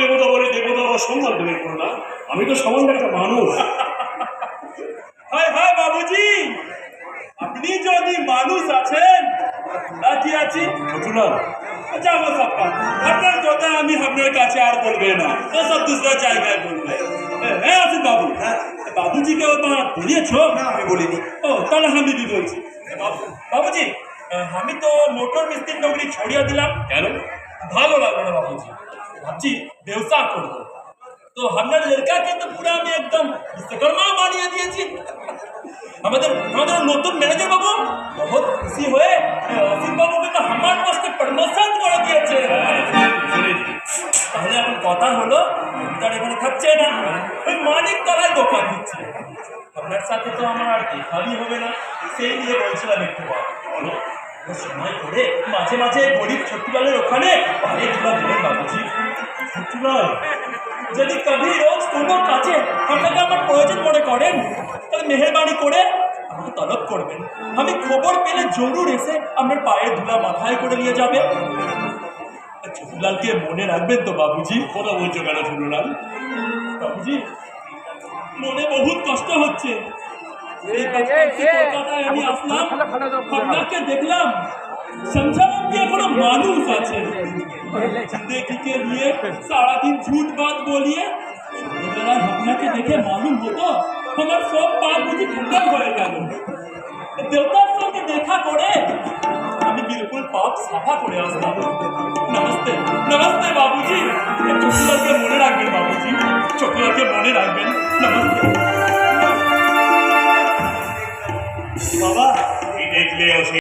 দেবতা বলে দেবতা সম্মান দেবে না, আমি তো সামান্য একটা মানুষ। হায় হায় বাবুজি, আপনি যদি মানুষ আছেন রাজি আছি। ছোটলাল, যাবো সাপ্পা, আপনার কথা আমি আপনার কাছে আর বলবে না, ও সব दूसरा জায়গায় বলবে। হ্যাঁ আসিফ বাবু, বাবুজিকে ওটা বলিয়েছ? না, আমি বলিনি। ও তাহলে আমি भी বলছি। বাবুজি, আমি তো মোটর মিস্ত্রির নৌকরি ছড়িয়ে দিলাম। কেন? ভালো লাগলো না বাবুজি, ভাবছি ব্যবসা করবো। তো আপনার লড়কাকে তো পুরো আমি একদম বিশ্বকর্মা বানিয়ে দিয়েছি। আমাদের নতুন ম্যানেজার বাবু বহুত খুশি হয়ে অসিফ বাবুকে তো আমার পোস্টে প্রমোশন করে দিয়েছে। তাহলে এখন কথা হলো, তার এখানে থাকছে না, ওই মানিক তলায় দোকান দিচ্ছে। আপনার সাথে তো আমার আর দেখাই হবে না, সেই নিয়ে বলছিলাম একটু বলো। সময় করে মাঝে মাঝে গরিব ছোট্টুলালের ওখানে পায়ে ধুলা দেবেন বাবুজি। ছোট্টুলাল, যদি কবি রোজ কোনো কাজে আপনাকে আমার প্রয়োজন মনে করেন, তাহলে মেহেরবানি করে আমাকে তলব করবেন। আমি খবর পেলে জরুর এসে আপনার পায়ের ধুলা মাথায় করে নিয়ে যাবে। ছোটুলালকে মনে রাখবেন তো বাবুজি? কথা বলছো কেন ছোটলাল? বাবুজি, মনে বহুত কষ্ট হচ্ছে। এই কলকাতায় আমি আসলাম, আপনাকে দেখলাম, समझालाम कि एखोनो मानुष आछे। जिंदगीके लिए सारादिन झूठ बात बोलिए, ছোটবেলায় আপনাকে দেখে মালুম হতো আমার সব পাপ বুঝি খণ্ডন হয়ে গেল। দেবতার সঙ্গে দেখা করে আমি বিলকুল পাপ সাফা করে আসলাম। নমস্তে নমস্তে বাবুজি, ছোটলালকে মনে রাখবেন বাবুজি, ছোটলালকে মনে রাখবেন। নমস্তে বাবা, এই দেখলে